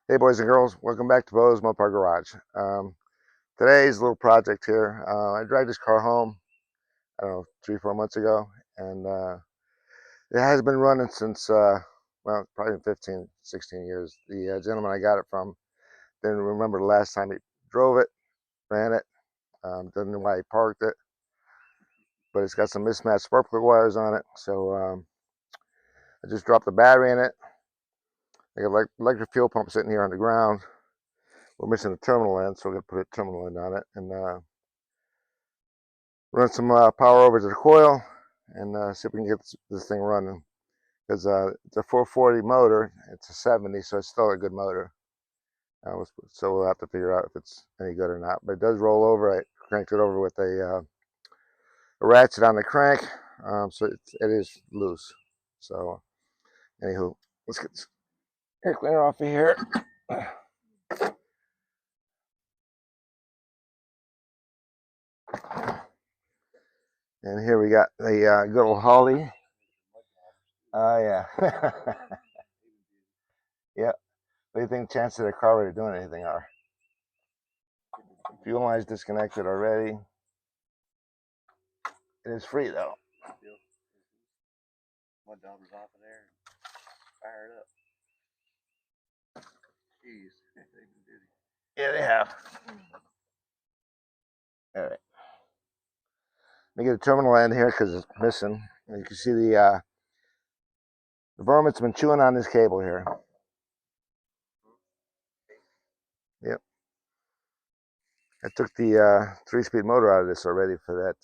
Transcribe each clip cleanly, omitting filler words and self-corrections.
Hey boys and girls, welcome back to Bo's Mopar Garage. Today's little project here, I dragged this car home, I don't know, 3, 4 months ago, and it has been running since, well, probably 15, 16 years. The gentleman I got it from didn't remember the last time he drove it, ran it, doesn't know why he parked it, but it's got some mismatched spark plug wires on it, so I just dropped the battery in it. I got electric fuel pump sitting here on the ground. We're missing a terminal end, so we're going to put a terminal end on it, and run some power over to the coil and see if we can get this thing running. Because it's a 440 motor, it's a 70, so it's still a good motor. So we'll have to figure out if it's any good or not. But it does roll over. I cranked it over with a ratchet on the crank, so it is loose. So, anywho, let's get this air cleaner off of here. And here we got the good old Holly. Oh, yeah. Yep. What do you think the chances of the carburetor doing anything are? Fuel line's disconnected already. It is free though. My daughter's off of there. Fire it up. Jeez, they've been busy. Yeah, they have. All right. Let me get a terminal end here because it's missing. You can see the vermin's been chewing on this cable here. Yep. I took the 3-speed motor out of this already for that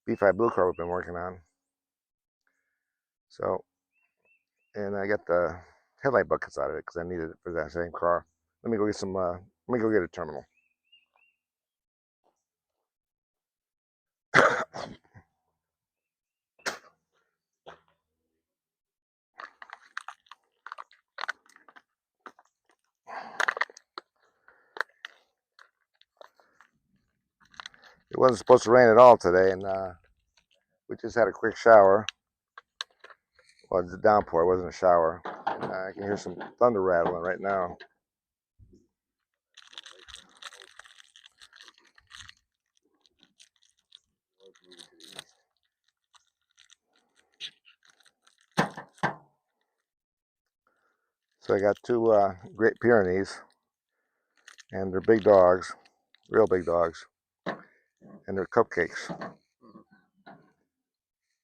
B5 blue car we've been working on. So, and I got the headlight buckets out of it because I needed it for that same car. Let me go get some. Let me go get a terminal. It wasn't supposed to rain at all today, and we just had a quick shower. Well, it's a downpour, it wasn't a shower. I can hear some thunder rattling right now. So I got two Great Pyrenees, and they're big dogs, real big dogs, and they're cupcakes.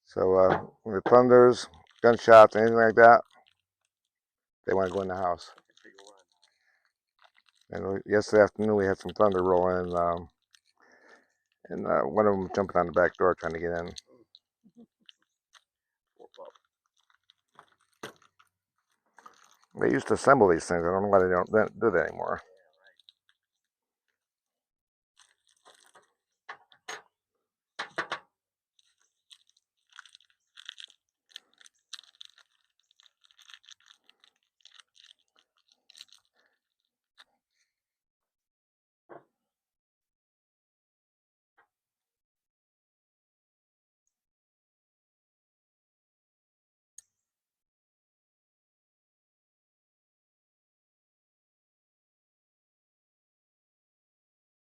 So when it thunders, gunshots, anything like that, they want to go in the house. And yesterday afternoon we had some thunder rolling, and one of them jumping on the back door trying to get in. They used to assemble these things. I don't know why they don't do that anymore.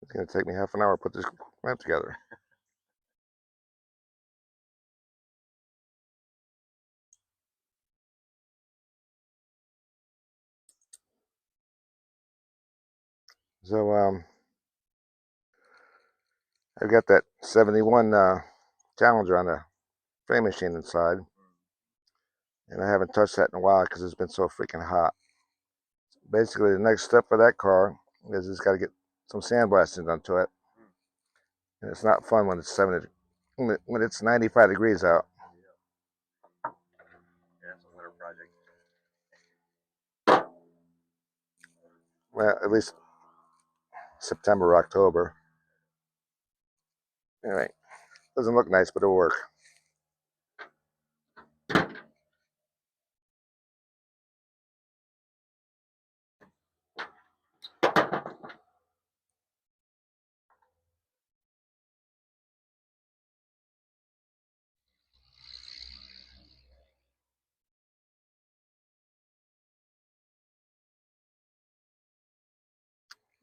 It's going to take me half an hour to put this map together. So I've got that 71 Challenger on the frame machine inside, and I haven't touched that in a while because it's been so freaking hot. Basically, the next step for that car is it's got to get some sandblasting done to it, and it's not fun when it's 70 when it's 95 degrees out. Yeah, it's a winter project. Well, at least September, October. Anyway, doesn't look nice, but it'll work.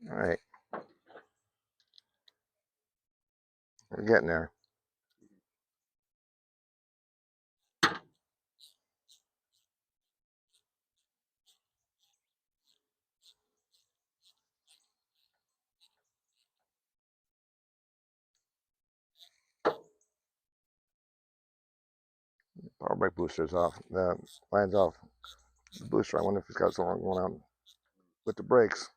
All right, we're getting there. Power brake booster's off. The line's off. The booster. I wonder if it's got something going on with the brakes.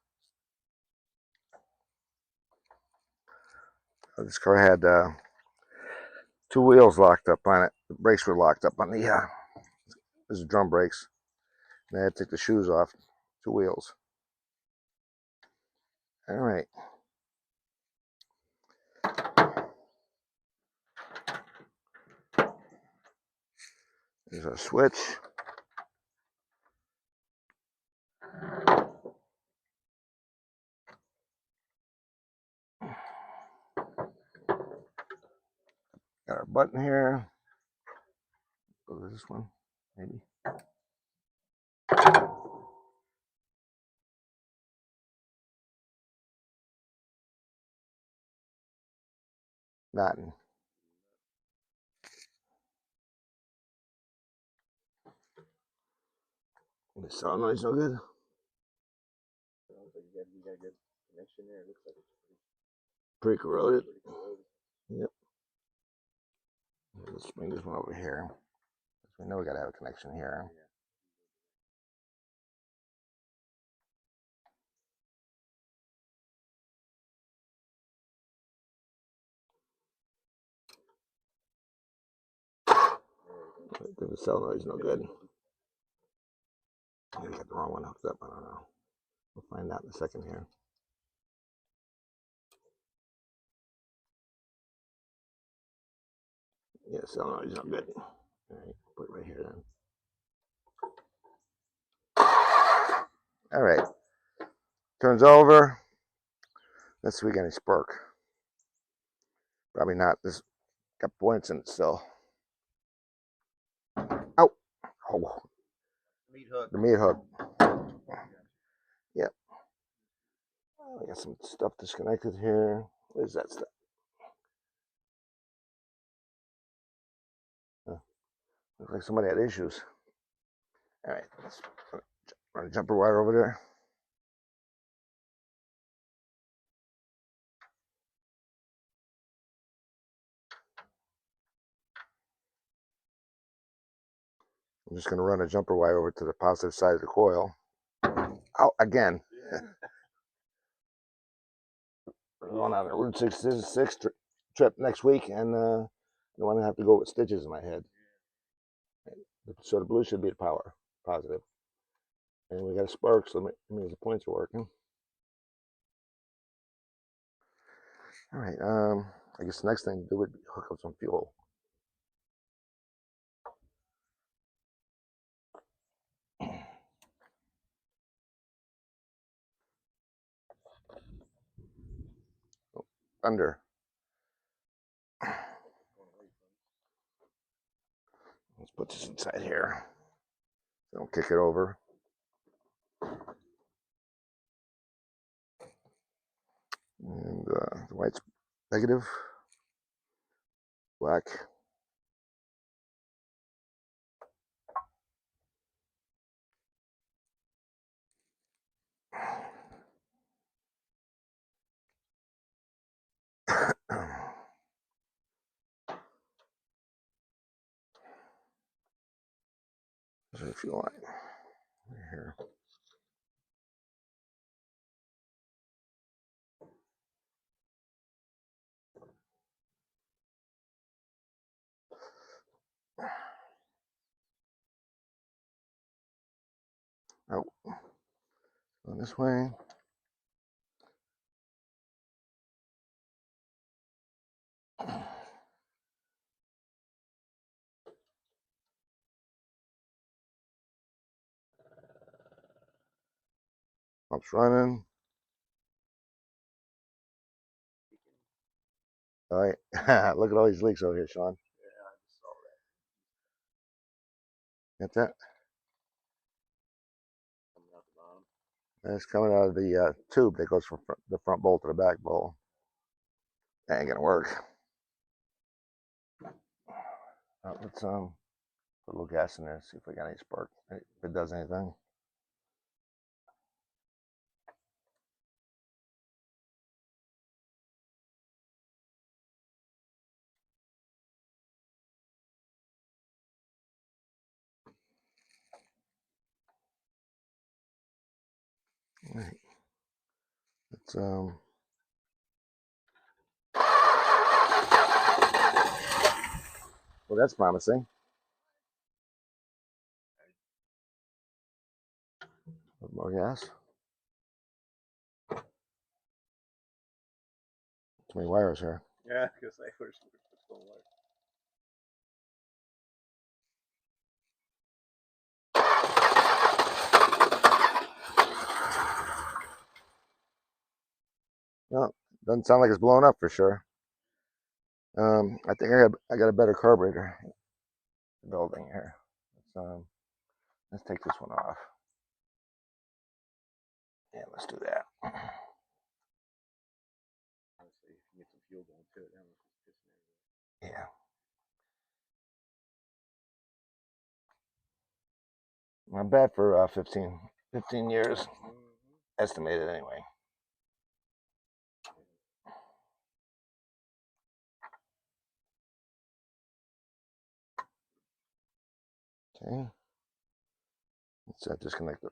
This car had two wheels locked up on it. The brakes were locked up on the. This is drum brakes. And I had to take the shoes off. Two wheels. All right. There's a switch. Got our button here. Go to this one, maybe. Nothing. The solenoid's no good. You got a good connection there. It looks like it's pretty corroded. Yep. Let's bring this one over here. We know we gotta have a connection here. The solenoid's no good. I got the wrong one hooked up. I don't know. We'll find out in a second here. Yeah, solenoid's not good. All right, put it right here then. All right. Turns over. Let's see if we get any spark. Probably not. This got points in it still. Oh. Oh. Meat hook. The meat hook. Yep. I got some stuff disconnected here. What is that stuff? Looks like somebody had issues. All right, let's run a jumper wire over there. I'm just going to run a jumper wire over to the positive side of the coil. Oh, again. We're going on a Route 66 trip next week, and I don't want to have to go with stitches in my head. So the blue should be the power, positive. And we got a spark, so it means the points are working. All right, I guess the next thing to do would be hook up some fuel. Thunder. Let's put this inside here. Don't kick it over. And the white's negative, black. There's a fuel line right here. Oh, going this way. Pump's running. All right, look at all these leaks over here, Sean. Yeah, I just saw that. Got that? Coming out the bottom. and it's coming out of the tube that goes from the front bolt to the back bolt. That ain't gonna work. Let's put a little gas in there, see if we got any spark, if it does anything. All right. Let's well, that's promising. A little more gas. Too many wires here. Yeah, because they were still wires. No, doesn't sound like it's blown up for sure. I think I got a better carburetor building here. Let's take this one off. Yeah, let's do that. Honestly, if you get some fuel going to it, that was just pissing everywhere. Yeah. Not bad for 15 years, estimated anyway. Okay. Let's disconnect the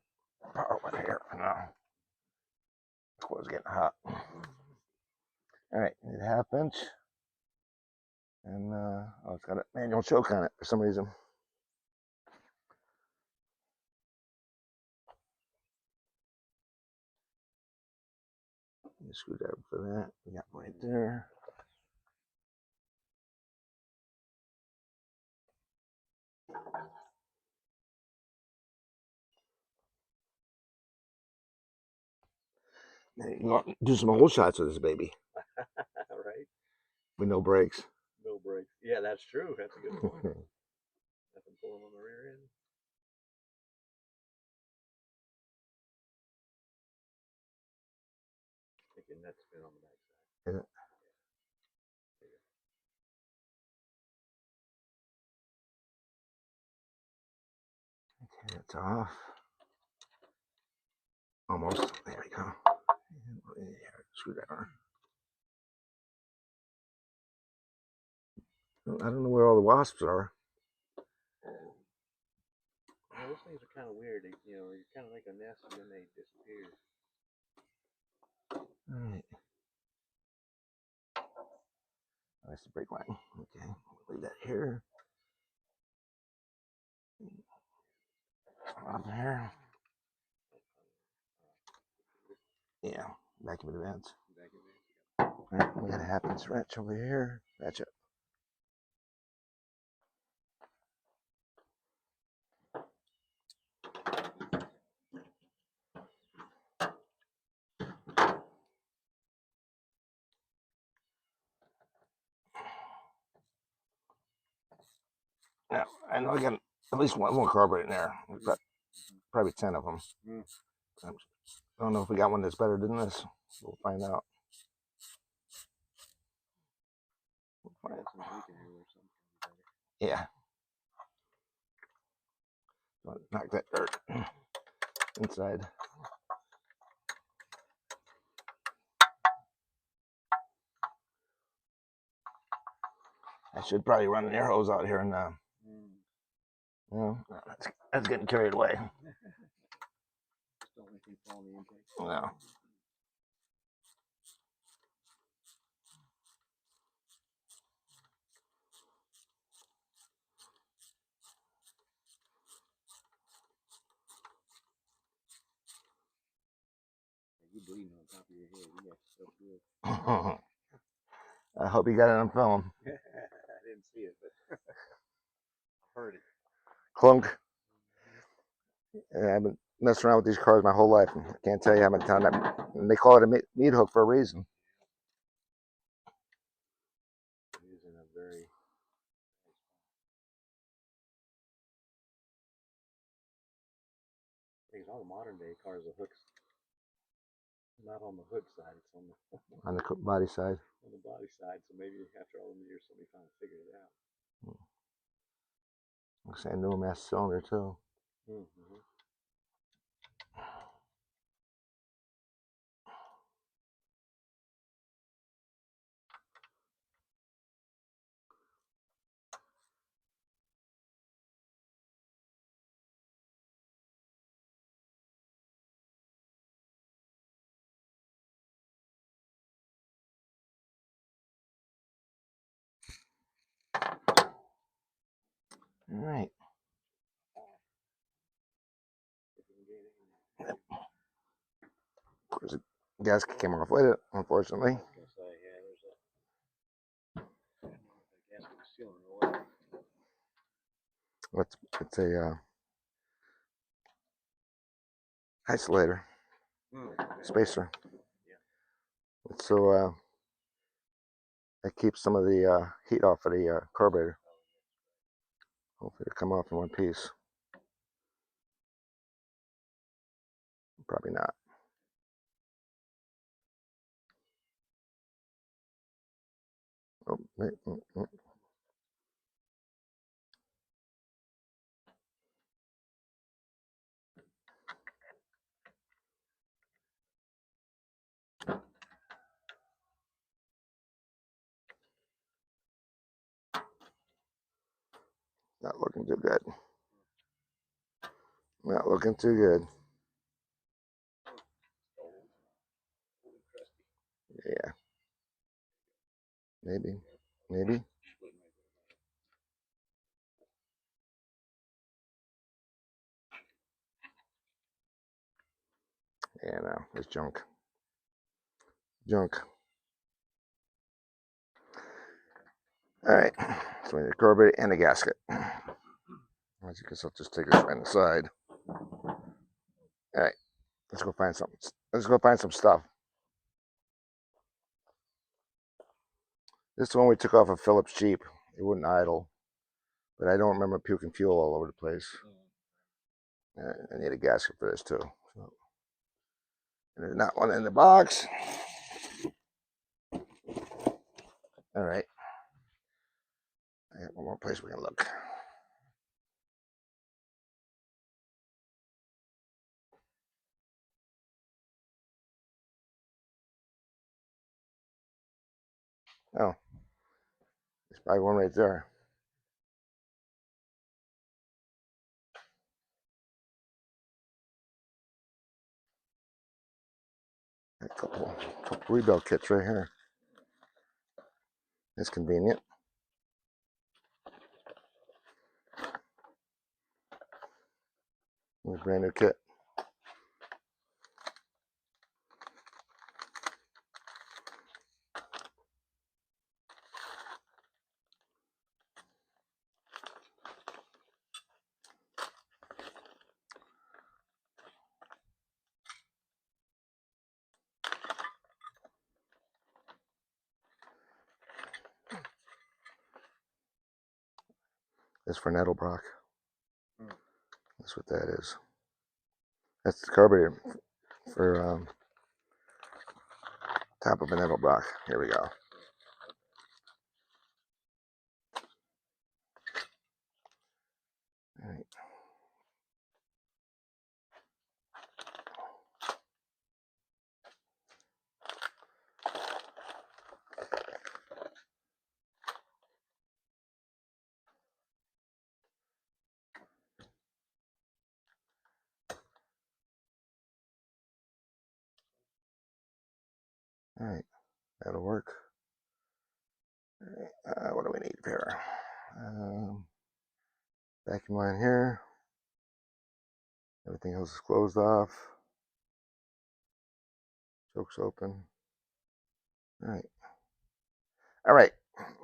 power one here for now. The coil's getting hot. All right, need a 1/2 inch. And oh, it's got a manual choke on it for some reason. Screwdriver for that. We got right there. You do some whole shots with this baby. Right? With no brakes. No brakes. Yeah, that's true. That's a good point. Nothing pulling on the rear end. Thinking that's been on the back side. Yeah. Okay, that's off. Almost. There we go. Screwdriver. I don't know where all the wasps are. Yeah, those things are kind of weird. You know, you kind of make a nest and then they disappear. All right. That's the brake line. Okay, leave that here. Up here. Yeah, vacuum advance. All right, we got a 1/2 inch wrench over here. That's it. Now, I know I got at least one more carburetor in there. We've got probably 10 of them. I don't know if we got one that's better than this. We'll find out. Yeah. Knock that dirt inside. I should probably run an air hose out here and you know, that's getting carried away. No. You bleeding on top of your head. You got yourself good. I hope you got it on film. I didn't see it, but I heard it. Clunk. And I've been messing around with these cars my whole life. I can't tell you how many times and they call it a meat hook for a reason. Using a very all the modern day cars with hooks not on the hood side. It's on the body side. on the body side. So maybe after all the years, somebody finally figured it out. Looks like a new master cylinder too. Mm-hmm. All right. Of course, the gasket came off with it, unfortunately. I was gonna say, yeah, there's a gasket sealing away. It's a isolator spacer. Yeah. So that keeps some of the heat off of the carburetor. Hopefully it'll come off in one piece. Probably not. Oh, not looking too good. Not looking too good. Yeah. Maybe. Maybe. Yeah, no, it's junk. Junk. All right. So we need a carburetor and a gasket. I guess I'll just take this right on the side. All right. Let's go find something. Let's go find some stuff. This one we took off a Phillips Jeep. It wouldn't idle, but I don't remember puking fuel all over the place. I need a gasket for this too. So, and there's not one in the box. All right. I got one more place we can look. Oh, there's probably one right there. A couple rebuild kits right here. It's convenient. A brand new kit. It's for Nettlebrock. That's what that is. That's the carburetor for top of a Nettlebrock. Here we go. All right. All right. That'll work. All right. What do we need here? Vacuum line here. Everything else is closed off. Choke's open. All right. All right.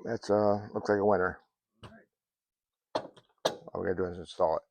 That's looks like a winner. All we gotta do is install it.